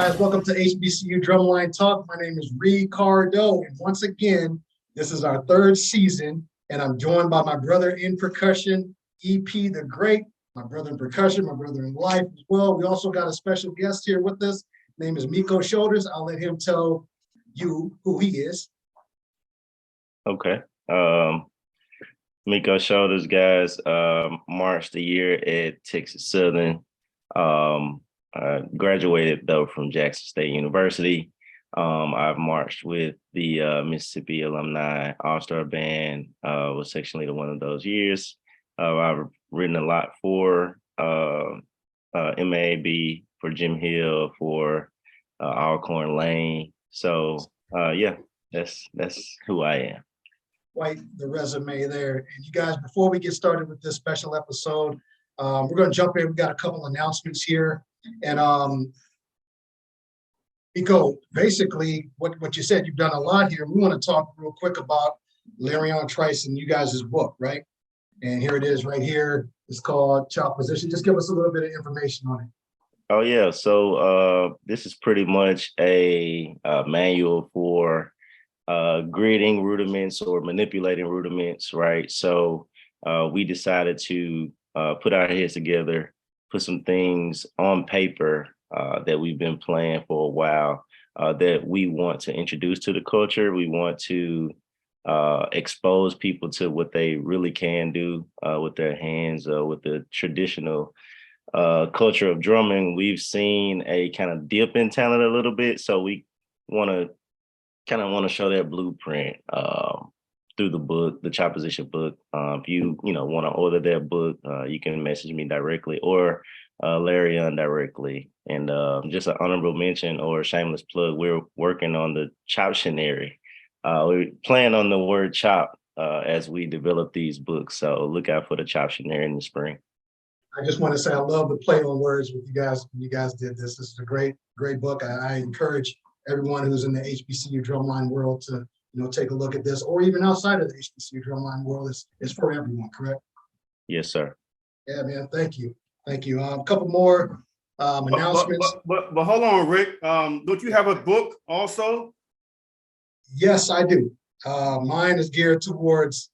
guys, welcome to HBCU Drumline Talk. My name is Ricardo, and once again, this is our third season, and I'm joined by my brother in percussion, EP the Great, my brother in percussion, my brother in life as well. We also got a special guest here with us. His name is Meco Shoulders. I'll let him tell you who he is. Okay. Meco Shoulders, guys, marched a year at Texas Southern. Graduated though from Jackson State University. I've marched with the Mississippi Alumni All-Star Band, was section leader one of those years. I've written a lot for MAAB, for Jim Hill, for Alcorn Lane. So yeah, that's who I am. Quite the resume there. And you guys, before we get started with this special episode, we're going to jump in. We've got a couple announcements here. And Meco, basically what you said, you've done a lot here. We want to talk real quick about Larrion, Trice, and you guys' book, right? And here it is right here. It's called CHOPosition. Just give us a little bit of information on it. Oh yeah, so this is pretty much a manual for grading rudiments or manipulating rudiments, right? So we decided to put our heads together, put some things on paper that we've been playing for a while that we want to introduce to the culture. We want to expose people to what they really can do with their hands, with the traditional culture of drumming. We've seen a kind of dip in talent a little bit, so we want to show that blueprint through the book, the CHOPosition book. If you want to order that book, you can message me directly or Larrion directly. And just an honorable mention or a shameless plug, we're working on the Choptionary. We're playing on the word chop as we develop these books. So look out for the Choptionary in the spring. I just want to say I love the play on words with you guys. When you guys did this. This is a great book. I encourage everyone who's in the HBCU Drumline world to take a look at this, or even outside of the HBCU Drumline world. It's for everyone, correct? Yes, sir. Yeah, man. Thank you. A couple more announcements. But hold on, Rick. Don't you have a book also? Yes, I do. Mine is geared towards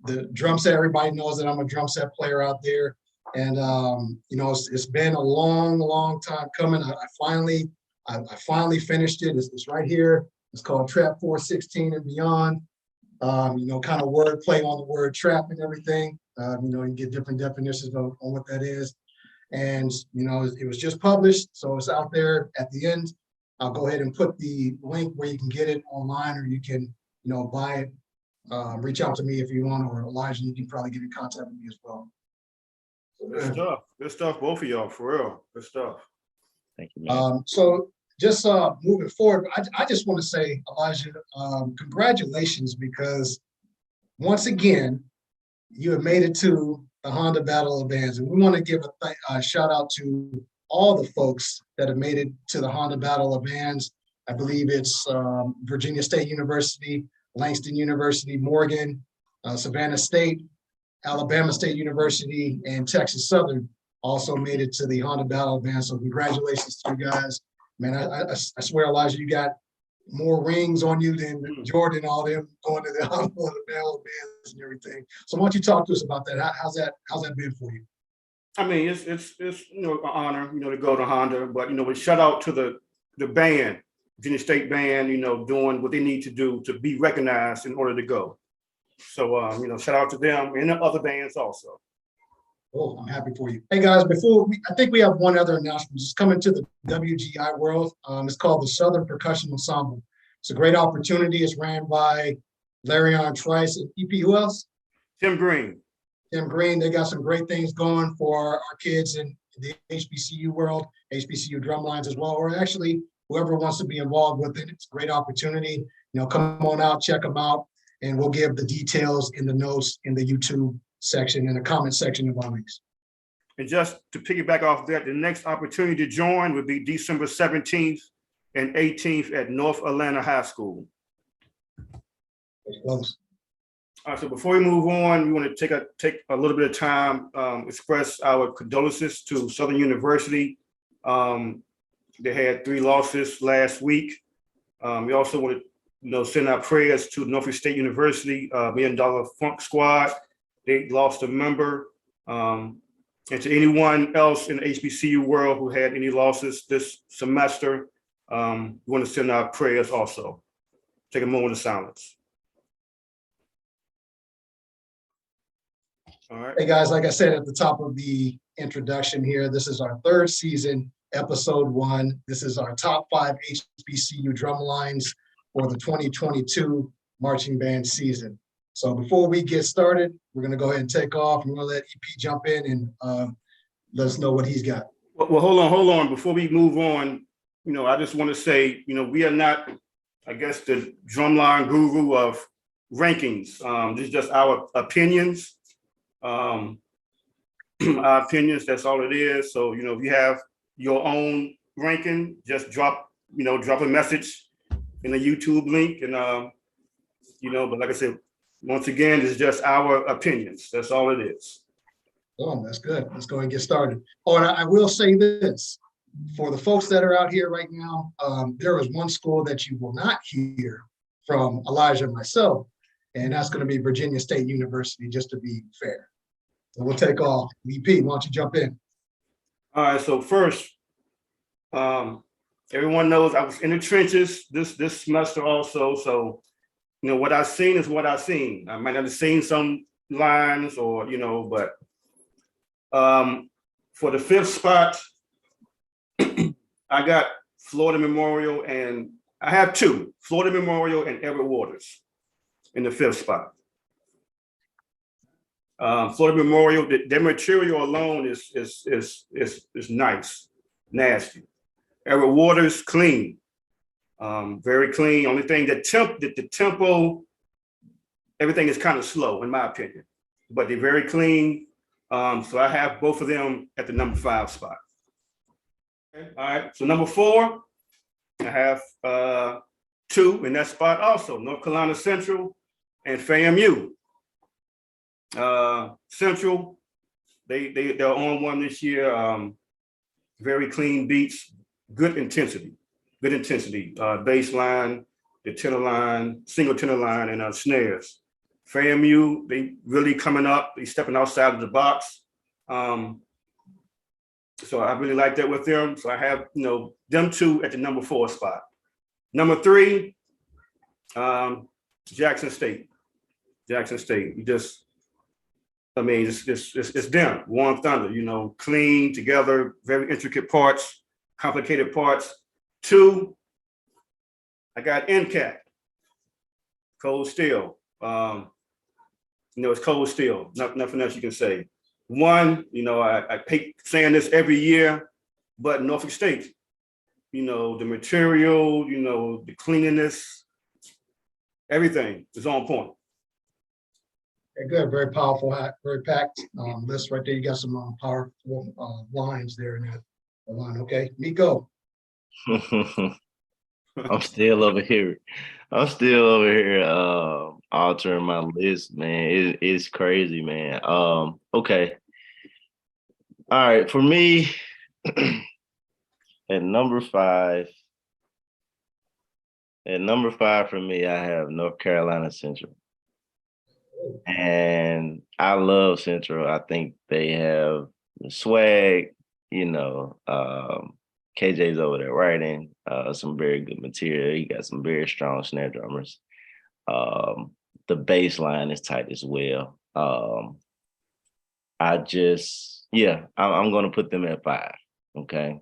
the drum set. Everybody knows that I'm a drum set player out there. And, it's been a long time coming. I finally finished it. It's right here. It's called Trap 416 and Beyond. Kind of wordplay on the word trap and everything. You get different definitions on what that is. And, it was just published. So it's out there at the end. I'll go ahead and put the link where you can get it online, or you can, buy it. Reach out to me if you want, or Elijah, you can probably get in contact with me as well. Good stuff, both of y'all, for real. Good stuff. Thank you, man. So just moving forward, I just want to say, Elijah, congratulations, because once again, you have made it to the Honda Battle of Bands. And we want to give a shout out to all the folks that have made it to the Honda Battle of Bands. I believe it's Virginia State University, Langston University, Morgan, Savannah State, Alabama State University, and Texas Southern also made it to the Honda Battle of Bands. So congratulations to you guys. Man, I swear, Elijah, you got more rings on you than Jordan and all them going to the Honda Battle of Bands and everything. So why don't you talk to us about that? How's that been for you? I mean, it's an honor, to go to Honda, but we shout out to the band, Virginia State Band, doing what they need to do to be recognized in order to go. So shout out to them and the other bands also. Oh, I'm happy for you. Hey guys, I think we have one other announcement. Just coming to the WGI world. It's called the Southern Percussion Ensemble. It's a great opportunity. It's ran by Larrion, Trice, and EP. Who else? Tim Green. They got some great things going for our kids in the HBCU world, HBCU Drumlines as well, or actually whoever wants to be involved with it. It's a great opportunity. Come on out, check them out, and we'll give the details in the notes in the YouTube section and the comment section of our links. And just to piggyback off that, the next opportunity to join would be December 17th and 18th at North Atlanta High School. Close. All right, so before we move on, we want to take a little bit of time, express our condolences to Southern University They had 3 losses last week. We also want to, send our prayers to Norfolk State University, $1 Million Funk Squad. They lost a member. And to anyone else in the HBCU world who had any losses this semester, we want to send our prayers also. Take a moment of silence. All right. Hey guys, like I said at the top of the introduction here, this is our 3rd season, episode 1. This is our top 5 HBCU drumlines for the 2022 marching band season. So before we get started, we're going to go ahead and take off. I'm going to let EP jump in and let us know what he's got. Well, hold on. Before we move on, I just want to say, we are not, I guess, the drumline guru of rankings. This is just our opinions. Our opinions, that's all it is. So, if you have your own ranking, just drop a message in the YouTube link. And, but like I said, once again, it's just our opinions. That's all it is. Oh, that's good. Let's go and get started. Oh, and I will say this, for the folks that are out here right now, there is one school that you will not hear from Elijah and myself, and that's going to be Virginia State University, just to be fair. So we'll take off. EP, why don't you jump in? All right, so first, everyone knows I was in the trenches this semester also. So, what I've seen is what I've seen. I might not have seen some lines or, but for the 5th spot, I got Florida Memorial, and I have 2, Florida Memorial and Everett Waters in the 5th spot. Florida Memorial, their material alone is nice, nasty. Everett Waters, clean, very clean. Only thing the tempo, everything is kind of slow in my opinion, but they're very clean. So I have both of them at the number 5 spot. Okay. All right. So number 4, I have 2 in that spot also, North Carolina Central and FAMU. Central, they're on one this year. Very clean beats, good intensity, bass line, the tenor line, single tenor line, and snares. FAMU, they really coming up, they stepping outside of the box. So I really like that with them. So I have, them 2 at the number 4 spot. Number 3, Jackson State. It's them, Warm Thunder, clean together, very intricate parts, complicated parts. 2, I got NCAT, Cold Steel. It's Cold Steel, nothing else you can say. 1, I hate saying this every year, but Norfolk State, the material, the cleanliness, everything is on point. Okay, good, very powerful, very packed list right there. You got some powerful lines there in that line. Okay, Meco. I'm still over here. Altering my list, man. It's crazy, man. Okay. All right. For me, at number 5 for me, I have North Carolina Central. And I love Central. I think they have the swag, KJ's over there writing some very good material. He got some very strong snare drummers. The bass line is tight as well. I'm going to put them at 5. Okay.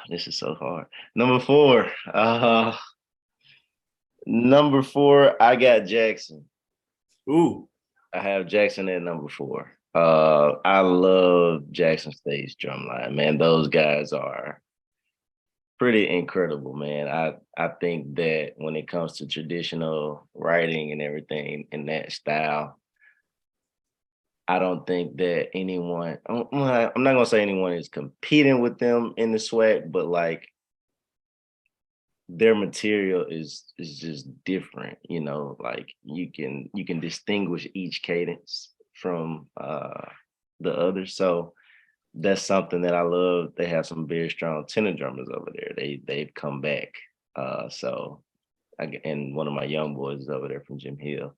This is so hard. Number 4. I got Jackson. Ooh. I have Jackson at number 4. I love Jackson State's drumline, man. Those guys are pretty incredible, man. I think that when it comes to traditional writing and everything in that style, I don't think that anyone, I'm not gonna say anyone is competing with them in the swag, but like their material is just different, like you can distinguish each cadence from the others. So that's something that I love. They have some very strong tenor drummers over there. They've come back. And one of my young boys is over there from Jim Hill.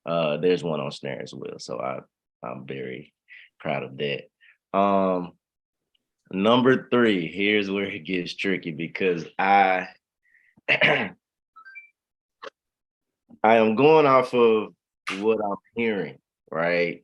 There's one on snare as well. So I'm very proud of that. Number 3, here's where it gets tricky because I am going off of what I'm hearing, right?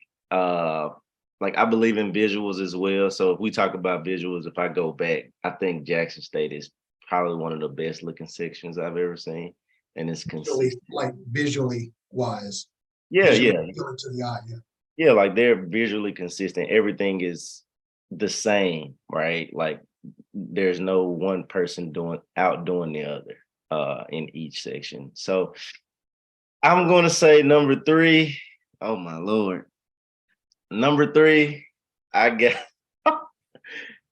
Like I believe in visuals as well. So if we talk about visuals, if I go back, I think Jackson State is probably one of the best looking sections I've ever seen. And it's consistent. Like visually wise. Yeah. To the eye, yeah. Yeah, like they're visually consistent. Everything is the same, right? Like there's no one person outdoing the other in each section. So I'm going to say number 3. Oh my Lord. Number 3, I got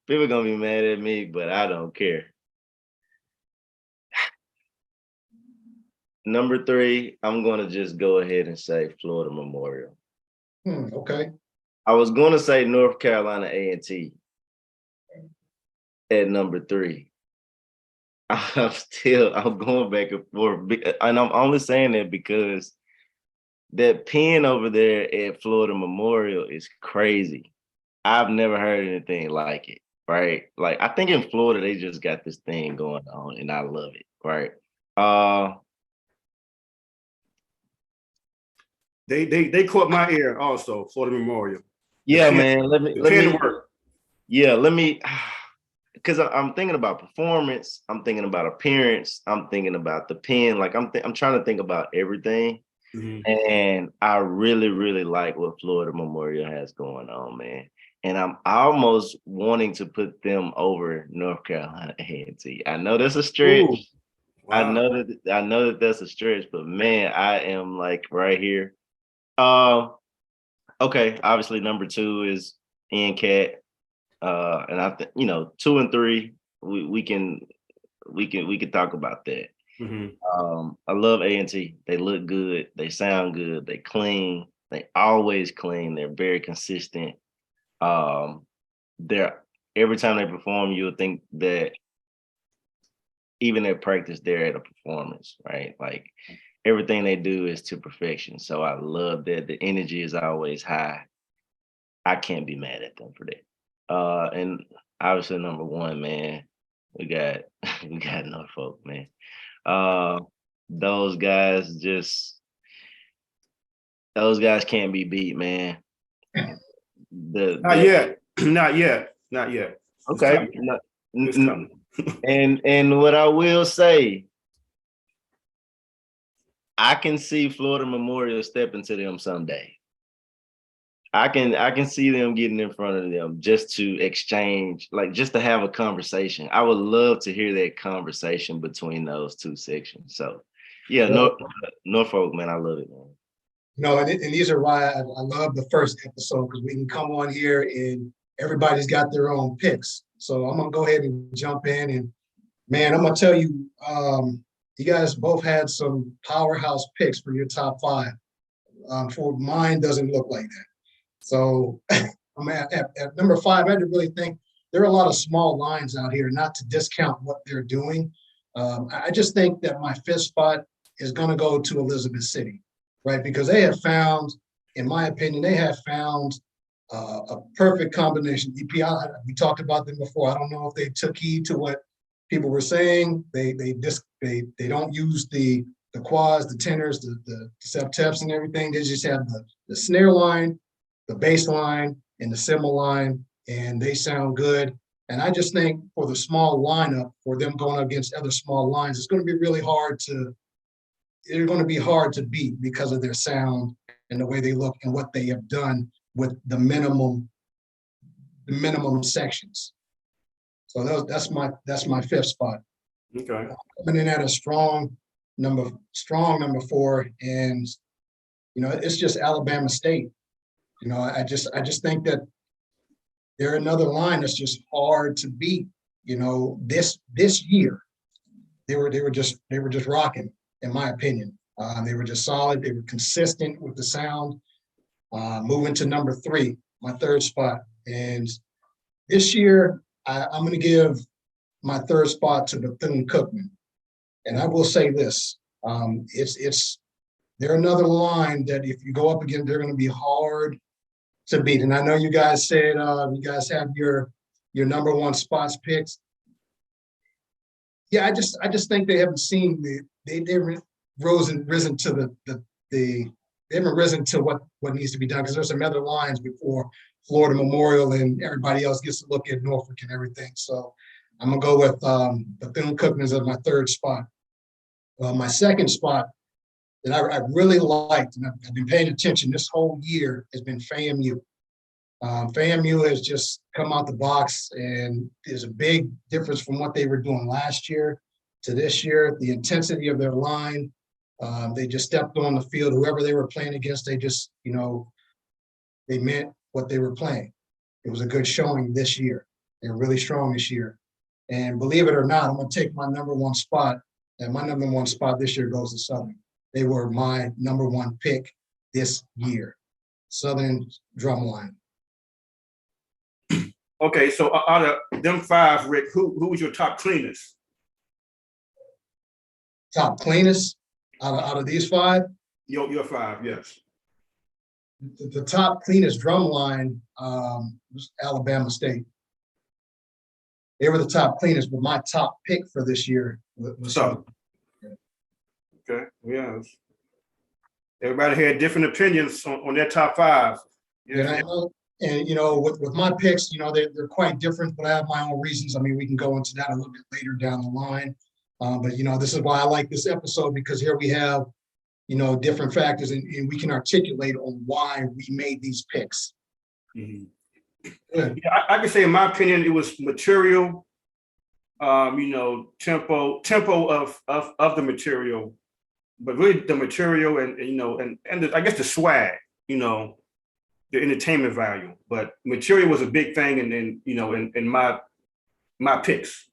people are gonna be mad at me, but I don't care. Number 3, I'm gonna just go ahead and say Florida Memorial. Okay. I was gonna say North Carolina A&T at number 3. I'm going back and forth, and I'm only saying that because that pen over there at Florida Memorial is crazy. I've never heard anything like it, right? Like I think in Florida they just got this thing going on, and I love it, right? They caught my ear also, Florida Memorial. Yeah, man. Let me work. Yeah, because I'm thinking about performance, I'm thinking about appearance, I'm thinking about the pen. Like I'm trying to think about everything. And I really, really like what Florida Memorial has going on, man. And I'm almost wanting to put them over North Carolina A&T. I know that's a stretch. Ooh, wow. I know that that's a stretch, but man, I am like right here. Okay, obviously number 2 is NCAT. And I think 2 and 3, we can talk about that. I love A&T. They look good. They sound good. They clean. They always clean. They're very consistent. They're every time they perform, you'll think that even at practice, they're at a performance, right? Like everything they do is to perfection. So I love that. The energy is always high. I can't be mad at them for that. And obviously number 1, man, we got Norfolk, man. Those guys can't be beat, man. Not yet. Okay. And what I will say, I can see Florida Memorial stepping to them someday. I can see them getting in front of them just to exchange, like just to have a conversation. I would love to hear that conversation between those 2 sections. So yeah, Norfolk, man, I love it, man. No, and these are why I love the first episode, because we can come on here and everybody's got their own picks. So I'm gonna go ahead and jump in, and man, I'm gonna tell you, you guys both had some powerhouse picks for your top 5. For mine doesn't look like that. So I'm at number 5. I had to really think there are a lot of small lines out here, not to discount what they're doing. I just think that my 5th spot is going to go to Elizabeth City, right? Because they have found, in my opinion, a perfect combination. EP1, we talked about them before. I don't know if they took heed to what people were saying. They don't use the quads, the tenors, the septeps and everything. They just have the snare line, the bass line, and the cymbal line, and they sound good. And I just think for the small lineup, for them going up against other small lines, it's going to be really hard to, they're going to be hard to beat because of their sound and the way they look and what they have done with the minimum sections. So that's my 5th spot. Okay. Coming in at a strong number 4, and it's just Alabama State. I just think that they're another line that's just hard to beat. This year they were just rocking, in my opinion. They were just solid. They were consistent with the sound. Moving to number 3, my 3rd spot, and this year, I'm gonna give my third spot to Bethune-Cookman. And I will say this, they're another line that if you go up again, they're gonna be hard to beat. And I know you guys said, you guys have your number one spots picked. Yeah, I just think they haven't seen they haven't risen to they haven't risen to what needs to be done, because there's some other lines before Florida Memorial and everybody else gets to look at Norfolk and everything. So I'm gonna go with Bethune-Cookman as my third spot. My second spot that I really liked, and I've been paying attention this whole year, has been FAMU. FAMU has just come out the box, and there's a big difference from what they were doing last year to this year. The intensity of their line, they just stepped on the field. Whoever they were playing against, they just, they meant what they were playing. It was a good showing this year. They're really strong this year. And believe it or not, I'm going to take my number one spot, and my number one spot this year goes to Southern. They were my number one pick this year. Southern Drumline. Okay, so out of them five, Rick, who was your top cleanest? Top cleanest out of these five? Your five, yes. The top cleanest Drumline was Alabama State. They were the top cleanest, but my top pick for this year was Southern. Okay, yeah. Everybody had different opinions on their top five. Yeah. And with my picks, they're quite different, but I have my own reasons. I mean, we can go into that a little bit later down the line. But this is why I like this episode, because here we have, different factors, and we can articulate on why we made these picks. Mm-hmm. Yeah, I can say, in my opinion, it was material, tempo of the material, but really the material and I guess the swag, the entertainment value. But material was a big thing, and then in my picks,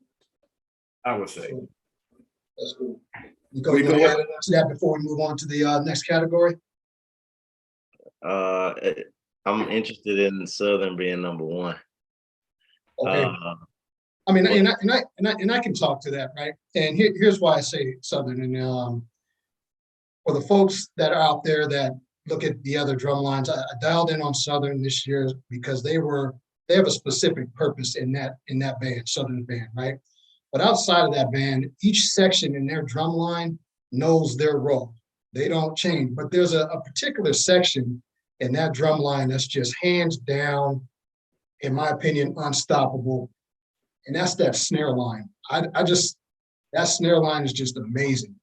I would say. That's cool. You go ahead to that before we move on to the next category. I'm interested in Southern being number one. Okay. I mean, and I can talk to that, right? And here's why I say Southern. And for the folks that are out there that look at the other drum lines, I dialed in on Southern this year because they have a specific purpose in that band, Southern band, right? But outside of that band, each section in their drum line knows their role. They don't change. But there's a particular section in that drum line that's just hands down, in my opinion, unstoppable. And that's that snare line. That snare line is just amazing.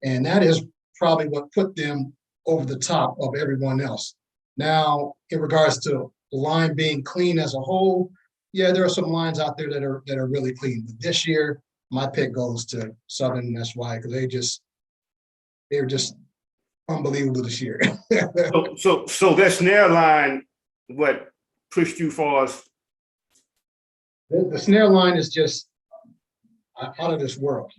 And that is probably what put them over the top of everyone else. Now, in regards to the line being clean as a whole, yeah, there are some lines out there that are really clean. But this year, my pick goes to Southern, and that's why, because they're just unbelievable this year. so that snare line, what pushed you far as? The snare line is just out of this world.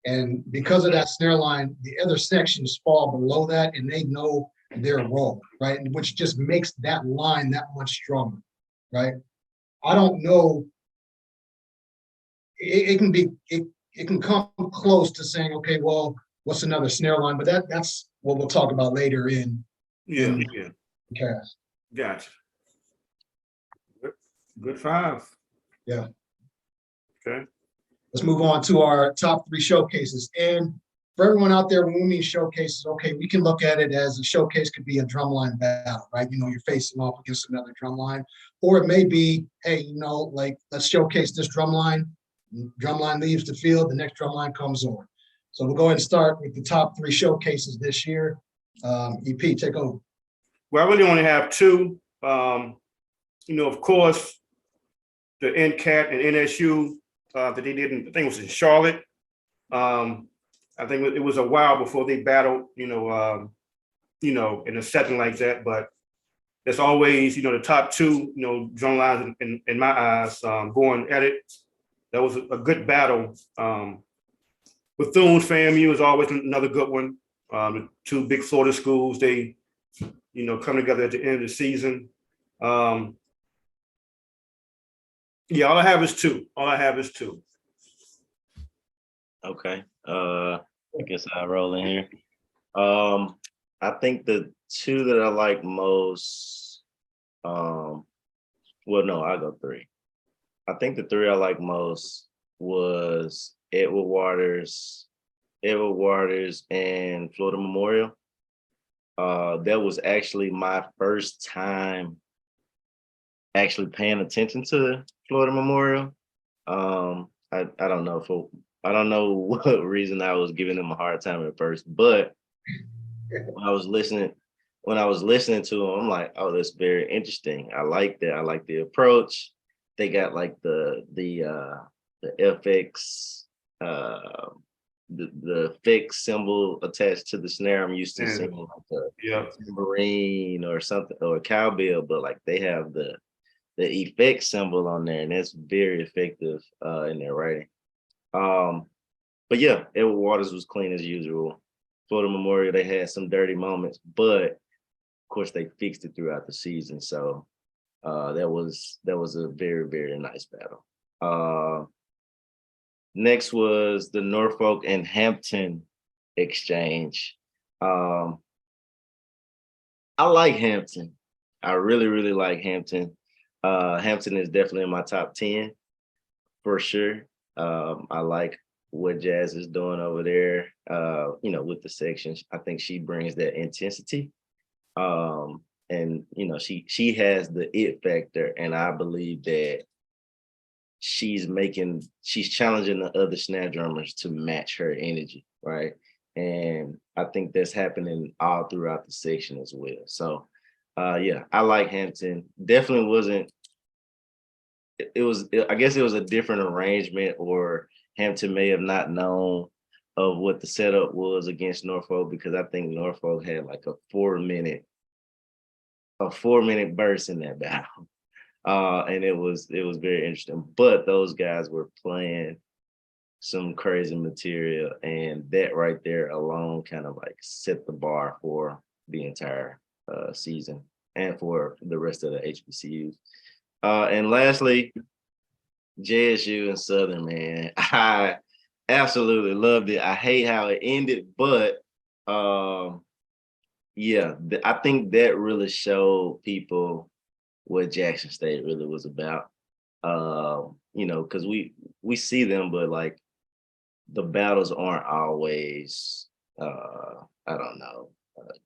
And because of that snare line, the other sections fall below that, and they know their role, right? Which just makes that line that much stronger, right? I don't know. It can come close to saying, okay, well, what's another snare line? But that's what we'll talk about later in the cast. Gotcha. Good five. Yeah. Okay. Let's move on to our top three showcases. And for everyone out there, when we mean showcases, okay, we can look at it as a showcase could be a drumline battle, right? You're facing off against another drumline. Or it may be, hey, let's showcase this drumline. Drumline leaves the field, the next drumline comes on. So we'll go ahead and start with the top three showcases this year. EP, take over. Well, I really only have two. Of course, the NCAT and NSU that they did, I think it was in Charlotte. I think it was a while before they battled, in a setting like that. But there's always, the top two, drum lines in my eyes going at it. That was a good battle. Bethune FAMU is always another good one. The two big Florida schools, they, come together at the end of the season. Yeah, all I have is two. All I have is two. Okay. I guess I'll roll in here. I think the two that I like most, well, no, I'll go three. I think the three I like most was Edward Waters and Florida Memorial. That was actually my first time actually paying attention to Florida Memorial. I don't know I don't know what reason I was giving them a hard time at first, but when I was listening to them, I'm like, oh, that's very interesting. I like that. I like the approach. They got like the FX, the fix symbol attached to the snare. I'm used to seeing like a tambourine or something or a cowbell, but like they have the effect symbol on there, and it's very effective in their writing. But yeah, Edward Waters was clean as usual. Florida Memorial, they had some dirty moments, but of course they fixed it throughout the season. So that was a very, very nice battle. Next was the Norfolk and Hampton exchange. I like Hampton. I really, really like Hampton. Hampton is definitely in my top 10 for sure. I like what Jazz is doing over there, with the sections. I think she brings that intensity. And she has the it factor, and I believe that she's challenging the other snare drummers to match her energy, right? And I think that's happening all throughout the section as well. So yeah, I like Hampton. Definitely wasn't, I guess it was a different arrangement, or Hampton may have not known of what the setup was against Norfolk, because I think Norfolk had like a 4-minute burst in that battle. And it was very interesting. But those guys were playing some crazy material, and that right there alone kind of like set the bar for the entire season and for the rest of the HBCUs. And lastly, JSU and Southern, man. I absolutely loved it. I hate how it ended, but yeah, I think that really showed people what Jackson State really was about. Because we see them, but like the battles aren't always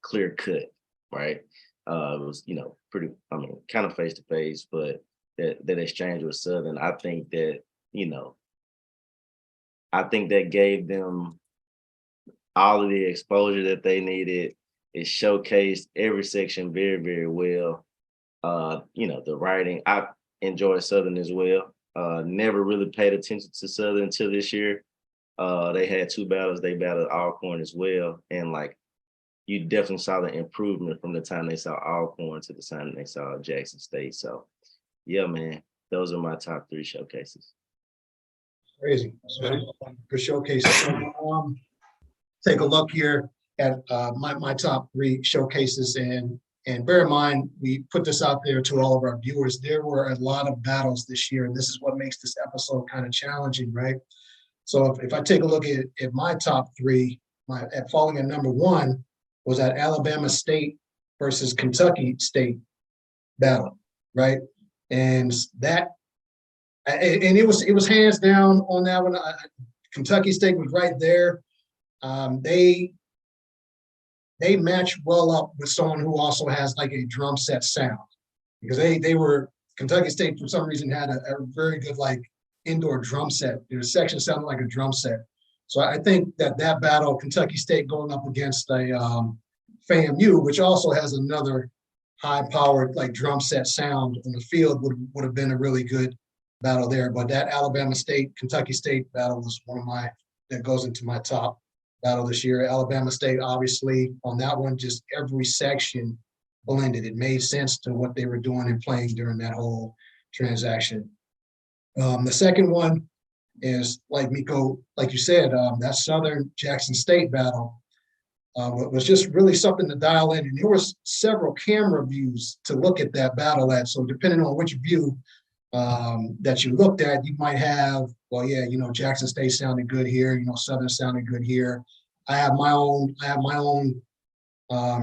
clear cut, right? It was, kind of face to face, but that exchange with Southern, I think that gave them all of the exposure that they needed. It showcased every section very, very well. The writing, I enjoy Southern as well. Never really paid attention to Southern until this year. They had 2 battles. They battled Alcorn as well. And like, you definitely saw the improvement from the time they saw Alcorn to the time they saw Jackson State. So yeah, man, those are my top 3 showcases. Crazy. Good showcases. Take a look here at my top 3 showcases, and bear in mind, we put this out there to all of our viewers. There were a lot of battles this year, and this is what makes this episode kind of challenging, right? So if I take a look at my top 3, falling at number 1 was that Alabama State versus Kentucky State battle, right? And it was hands down on that one. Kentucky State was right there. They match well up with someone who also has like a drum set sound, because Kentucky State for some reason had a very good like indoor drum set. Their section sounded like a drum set. So I think that battle, Kentucky State going up against a FAMU, which also has another high-powered like drum set sound on the field, would have been a really good battle there. But that Alabama State, Kentucky State battle was that goes into my top battle this year. Alabama State, obviously, on that one, just every section blended. It made sense to what they were doing and playing during that whole transaction. The second one is, like Meco, like you said, that Southern Jackson State battle was just really something to dial in. And there was several camera views to look at that battle at. So depending on which view that you looked at, you might have, well, yeah, you know, Jackson State sounded good here, you know, Southern sounded good here. I have my own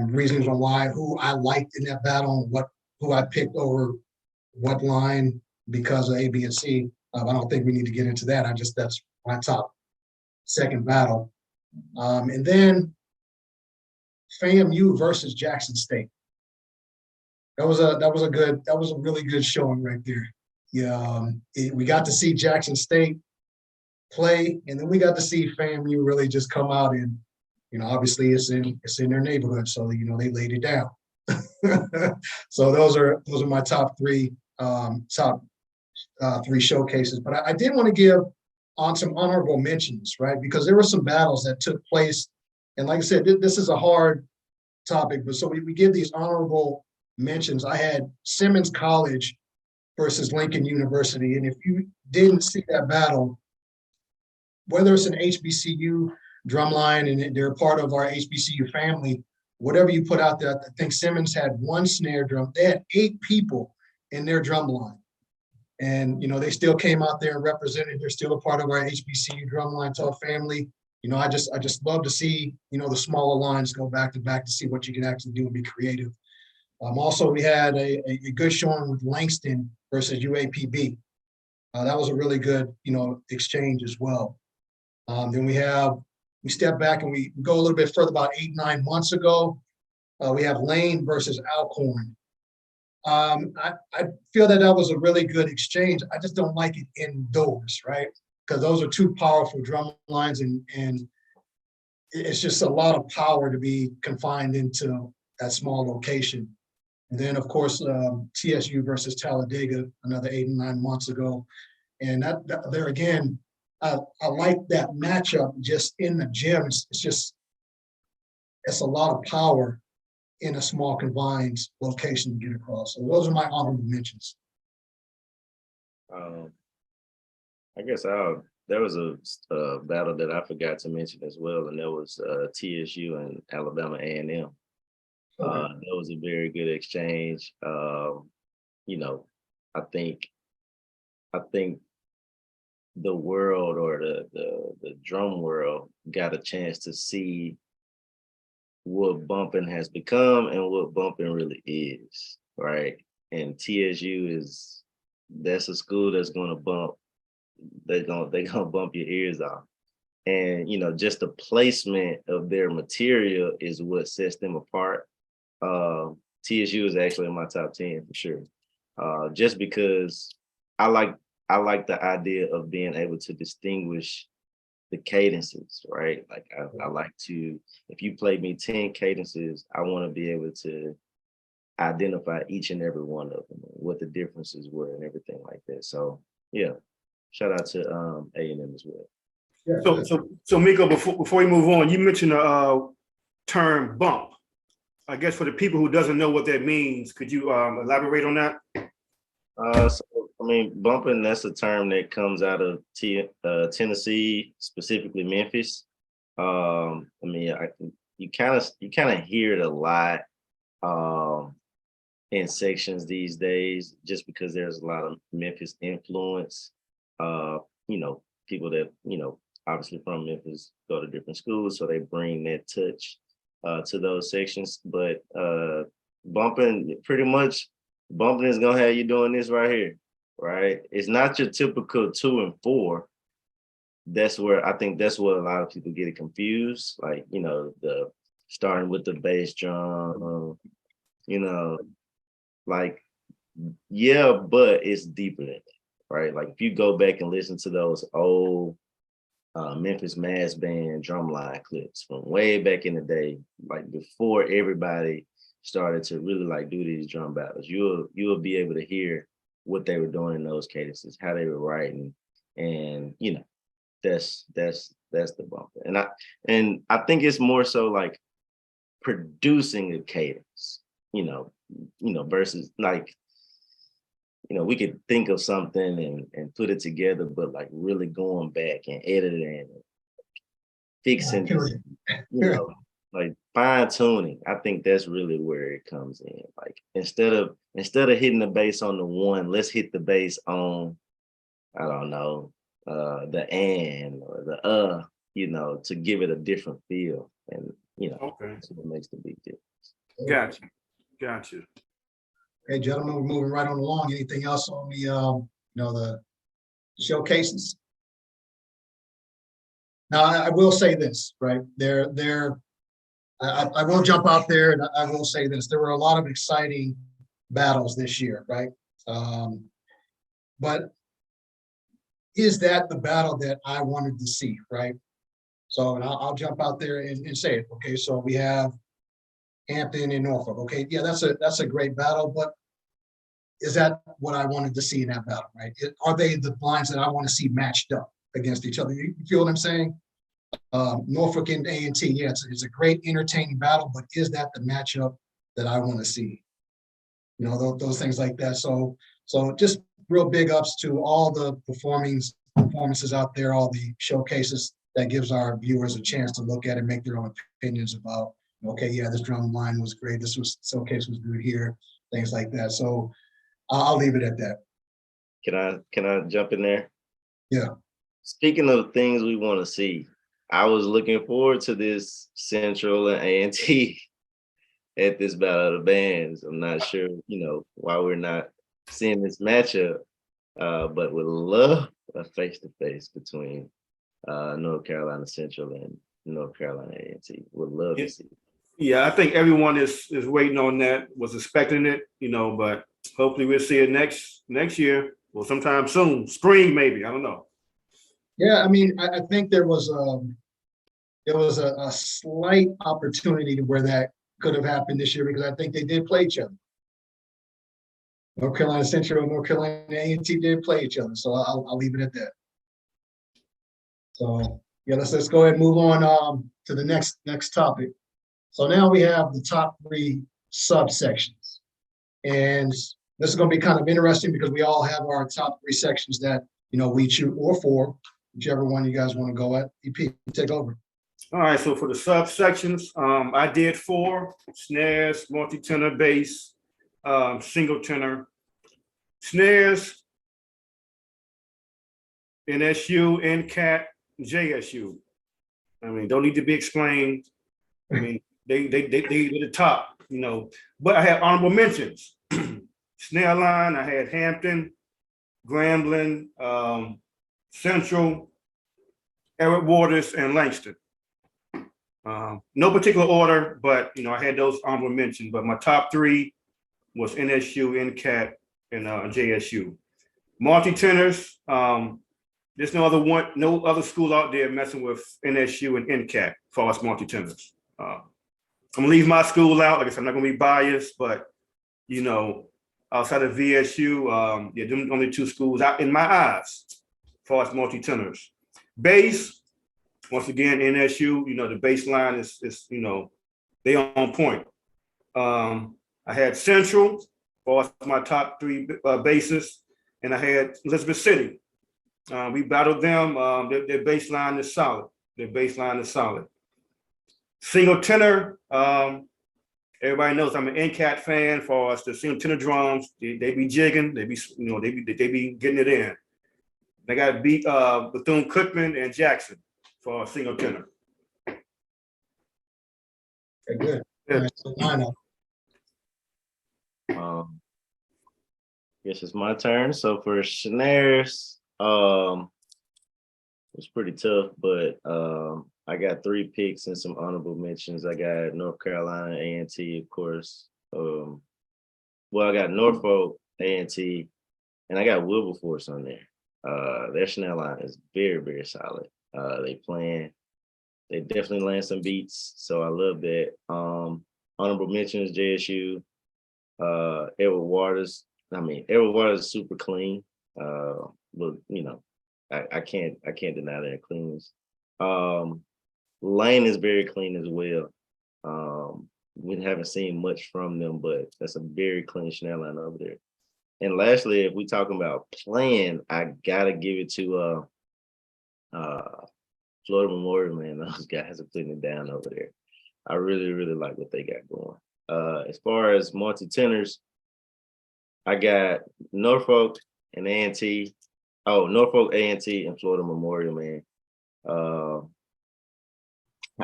reasons on why, who I liked in that battle, who I picked over what line because of A, B, and C. I don't think we need to get into that. That's my top second battle. And then FAMU versus Jackson State. That was a really good showing right there. Yeah, we got to see Jackson State play, and then we got to see FAMU really just come out, and you know, obviously it's in their neighborhood, so you know they laid it down. So those are my top three showcases. But I did want to give on some honorable mentions, right? Because there were some battles that took place, and like I said, this is a hard topic, but so we give these honorable mentions. I had Simmons College versus Lincoln University, and if you didn't see that battle, whether it's an HBCU drumline and they're part of our HBCU family, whatever you put out there, I think Simmons had one snare drum. They had 8 people in their drum line. And, you know, they still came out there and represented. They're still a part of our HBCU drumline talk family. You know, I just love to see, you know, the smaller lines go back to back to see what you can actually do and be creative. Also, we had a good showing with Langston versus UAPB. That was a really good, you know, exchange as well. Then we step back and we go a little bit further, about 8-9 months ago. We have Lane versus Alcorn. I feel that was a really good exchange. I just don't like it indoors, right? Because those are two powerful drum lines, and it's just a lot of power to be confined into that small location. And then, of course, TSU versus Talladega, another 8-9 months ago. And that there again, I like that matchup just in the gym. It's a lot of power in a small confined location to get across. So those are my honorable mentions. I guess there was a battle that I forgot to mention as well, and that was TSU and Alabama A&M. That was a very good exchange. You know, I think the world, or the drum world, got a chance to see what bumping has become and what bumping really is, right? And TSU that's a school that's gonna bump. They're gonna bump your ears off. And you know, just the placement of their material is what sets them apart. TSU is actually in my top 10 for sure. Just because I like the idea of being able to distinguish the cadences, right? Like I like to, if you play me 10 cadences, I want to be able to identify each and every one of them, what the differences were and everything like that. So yeah, shout out to A&M as well. Yeah. So Meco, before we move on, you mentioned the term bump. I guess for the people who doesn't know what that means, could you elaborate on that? So I mean, bumping, that's a term that comes out of Tennessee, specifically Memphis. I mean, you kind of hear it a lot in sections these days, just because there's a lot of Memphis influence. You know, people that, you know, obviously from Memphis go to different schools, so they bring that touch to those sections. But bumping, pretty much, bumping is gonna have you doing this right here, right? It's not your typical 2 and 4. That's where I think that's where a lot of people get it confused. Like, you know, the starting with the bass drum, you know, like, yeah, but it's deeper than that, right? Like if you go back and listen to those old Memphis Mass Band drumline clips from way back in the day, like before everybody started to really like do these drum battles, you'll be able to hear what they were doing in those cadences, how they were writing, and you know, that's the bumper. And I think it's more so like producing a cadence, you know, versus like, you know, we could think of something and put it together, but like really going back and editing and fixing, you know, like fine tuning. I think that's really where it comes in. Like instead of hitting the bass on the one, let's hit the bass on, I don't know, the and or the to give it a different feel. And Okay. that's what makes the big difference. Gotcha. Okay, gentlemen, we're moving right on along. Anything else on the the showcases? Now, I will say this, right? I will jump out there and I will say this. There were a lot of exciting battles this year, right? But is that the battle that I wanted to see, right? So, and I'll jump out there and say it. Okay, so we have Hampton and Norfolk. Okay, yeah, that's a great battle, but is that what I wanted to see in that battle, right? Are they the lines that I want to see matched up against each other? You feel what I'm saying? Norfolk and A&T, yeah, it's a great entertaining battle, but is that the matchup that I want to see? Those things like that. So just real big ups to all the performances out there, all the showcases that gives our viewers a chance to look at and make their own opinions about, okay, yeah, this drum line was great. This showcase was good here, things like that. So I'll leave it at that. Can I jump in there? Yeah. Speaking of things we want to see, I was looking forward to this Central and A&T at this Battle of the Bands. I'm not sure, why we're not seeing this matchup, but would love a face-to-face between North Carolina Central and North Carolina A&T. Would love to see it. Yeah, I think everyone is waiting on that, was expecting it, but hopefully we'll see it next year or sometime soon, spring maybe, I don't know. Yeah, I mean, I think there was a slight opportunity to where that could have happened this year because I think they did play each other. North Carolina Central and North Carolina A&T did play each other, so I'll leave it at that. So yeah, let's go ahead and move on to the next topic. So now we have the top 3 subsections, and this is going to be kind of interesting because we all have our top 3 sections that we choose, or 4, whichever one you guys want to go at. EP, take over. All right, so for the subsections, I did 4: snares, multi-tenor, bass, single tenor. Snares, NSU, NCAT, JSU. I mean, don't need to be explained. I mean, they the top, But I had honorable mentions. Snare line, I had Hampton, Grambling, Central, Eric Waters, and Langston. No particular order, but I had those honorable mentions. But my top 3 was NSU, NCAT, and JSU. Multi-tenors, there's no other school out there messing with NSU and NCAT as far as multi-tenors. I'm gonna leave my school out. Like I said, I'm not gonna be biased, but outside of VSU, yeah, them only 2 schools out in my eyes as far as multi-tenors. Bass, once again, NSU, the bass line is they on point. I had Central for my top 3 basses, and I had Elizabeth City. We battled them. Their bass line is solid. Single tenor, everybody knows I'm an NCAT fan. For us, the single tenor drums, they be jigging. They be getting it in. They got to beat Bethune-Cookman and Jackson for a single tenor. Okay, good. All right, so lineup. Guess it's my turn. So for snares, it's pretty tough, but I got 3 picks and some honorable mentions. I got North Carolina A&T, of course. I got Norfolk A&T, and I got Wilberforce on there. Their snare line is very, very solid. They definitely land some beats, so I love that. Honorable mentions, JSU, Edward Waters. Edward Waters is super clean. But I can't deny that cleanness. Lane is very clean as well. We haven't seen much from them, but that's a very clean snare line over there. And lastly, if we talking about playing, I gotta give it to Florida Memorial, man. Those guys are putting it down over there. I really, really like what they got going. As far as multi-tenors, I got Norfolk and A&T. Oh, Norfolk, A&T, and Florida Memorial, man.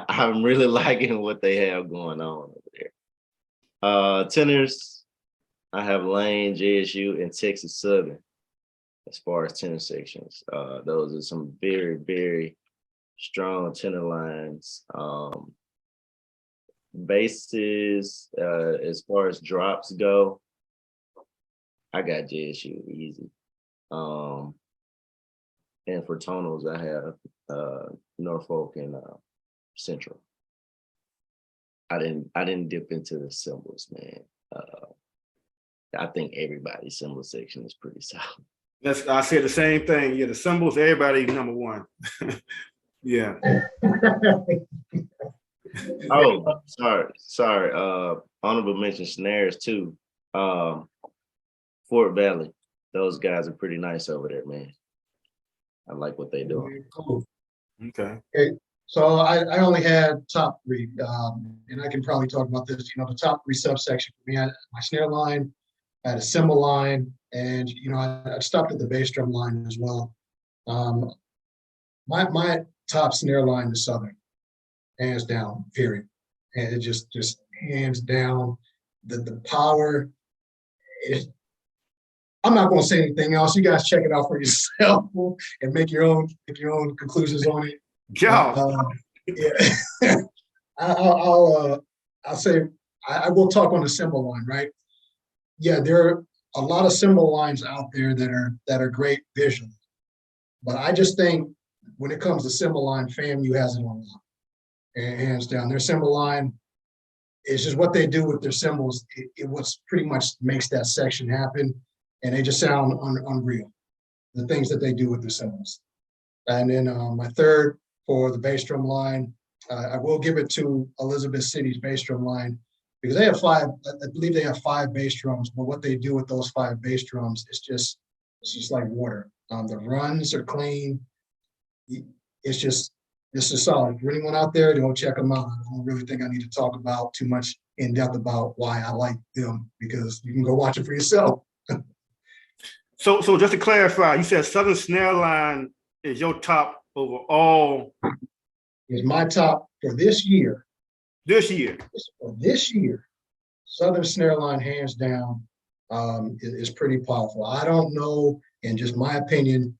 I'm really liking what they have going on over there. Tenors, I have Lane, JSU, and Texas Southern as far as tenor sections. Those are some very, very strong tenor lines. Basses, as far as drops go, I got JSU easy. And for tonals, I have Norfolk and Central. I didn't dip into the cymbals, man. I think everybody's cymbal section is pretty solid. I said the same thing. Yeah, the cymbals, everybody number one. Yeah. Oh, sorry. Honorable mention snares too. Fort Valley. Those guys are pretty nice over there, man. I like what they do. Cool. Okay. So I only had top three, and I can probably talk about this. The top three subsection for me, I had my snare line, I had a cymbal line, and I stopped at the bass drum line as well. My top snare line is Southern, hands down, period. And it just hands down, the power. I'm not going to say anything else. You guys check it out for yourself and make your own conclusions on it. Yeah. Yeah. I'll say I will talk on the cymbal line, right? Yeah, there are a lot of cymbal lines out there that are great visually, but I just think when it comes to cymbal line, FAMU has it on lock, and hands down. Their cymbal line is just what they do with their cymbals. It what's pretty much makes that section happen, and they just sound unreal. The things that they do with their cymbals. And then my third for the bass drum line, I will give it to Elizabeth City's bass drum line because they have five. I believe they have 5 bass drums, but what they do with those 5 bass drums is just like water. The runs are clean. This is solid. For anyone out there, go check them out. I don't really think I need to talk about too much in depth about why I like them because you can go watch it for yourself. So just to clarify, you said Southern snare line is your top overall. Is my top for this year. This year. For this year, Southern snare line, hands down, is pretty powerful. I don't know, in just my opinion,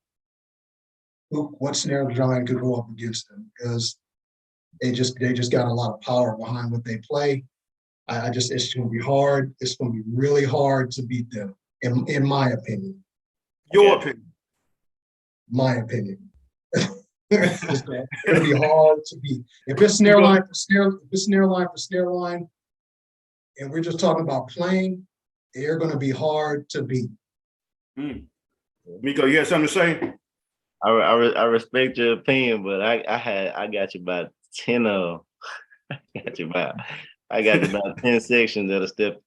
what snare line could go up against them because they just got a lot of power behind what they play. It's going to be hard. It's going to be really hard to beat them, in my opinion. Your opinion. My opinion. It's going to be hard to beat. If it's snare line for snare line, and we're just talking about playing, they're going to be hard to beat. Meco, you had something to say? I respect your opinion, but I got you about 10 of I got about 10 sections that'll step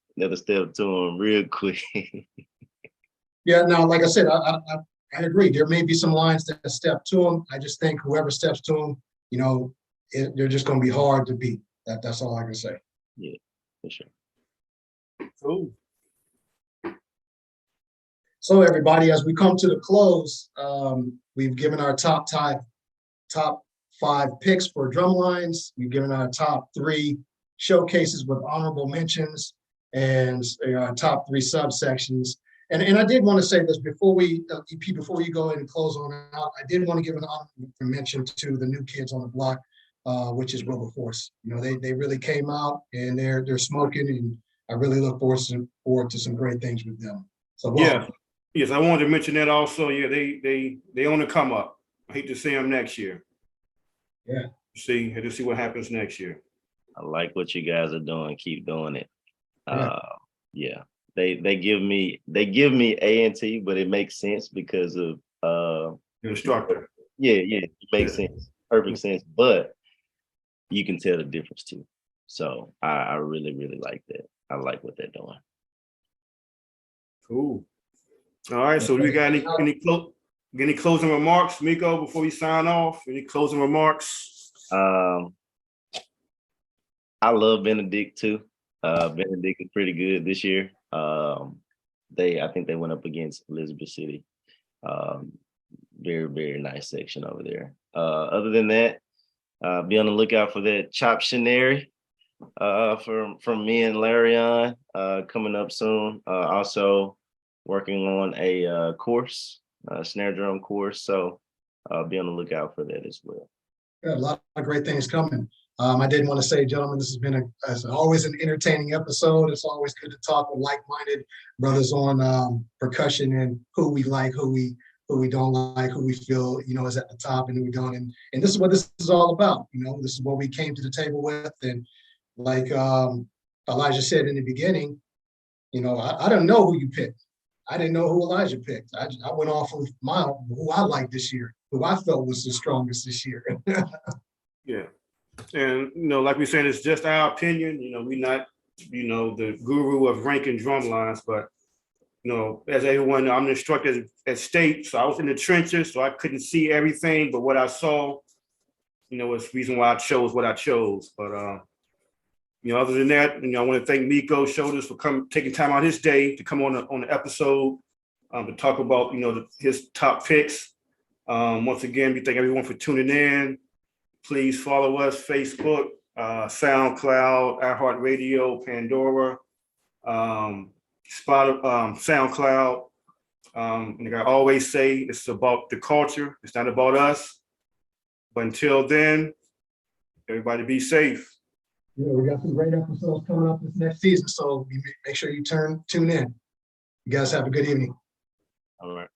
to them real quick. Yeah, now, like I said, I agree. There may be some lines that step to them. I just think whoever steps to them, they're just going to be hard to beat. That's all I can say. Yeah, for sure. Cool. So everybody, as we come to the close, we've given our top 5 picks for drum lines. We've given our top 3 showcases with honorable mentions and our top 3 subsections. And I did want to say this before you go in and close on out, I did want to give an honorable mention to the new kids on the block, which is Wilberforce. They really came out and they're smoking, and I really look forward to some great things with them. So welcome. Yes, I wanted to mention that also. Yeah, they on the come up. I hate to see them next year. Yeah. Hate to see what happens next year. I like what you guys are doing. Keep doing it. Yeah. They give me A&T, but it makes sense because of the instructor. Yeah, it makes sense, perfect sense. But you can tell the difference too. So I really, really like that. I like what they're doing. Cool. All right. So we got any closing remarks, Meco, before we sign off? Any closing remarks? I love Benedict too. Benedict is pretty good this year. I think they went up against Elizabeth City. Very, very nice section over there. Other than that, be on the lookout for that Choptionary from me and Larrion coming up soon. Also working on a course, snare drum course. So be on the lookout for that as well. Got a lot of great things coming. I did want to say, gentlemen, this has been as always an entertaining episode. It's always good to talk with like-minded brothers on percussion and who we like, who we don't like, who we feel, is at the top and who we don't. And this is what this is all about. This is what we came to the table with. And like Elijah said in the beginning, I don't know who you picked. I didn't know who Elijah picked. I went off of who I liked this year, who I felt was the strongest this year. Yeah. And, like we said, it's just our opinion. We're not, the guru of ranking drum lines, but, as everyone, I'm an instructor at State, so I was in the trenches, so I couldn't see everything, but what I saw, was the reason why I chose what I chose. But, other than that, I want to thank Meco Shoulders for taking time out his day to come on the episode to talk about, his top picks. Once again, we thank everyone for tuning in. Please follow us, Facebook, SoundCloud, iHeartRadio, Pandora, SoundCloud. And like I always say, it's about the culture. It's not about us. But until then, everybody be safe. Yeah, we got some great episodes coming up this next season, so make sure you tune in. You guys have a good evening. All right.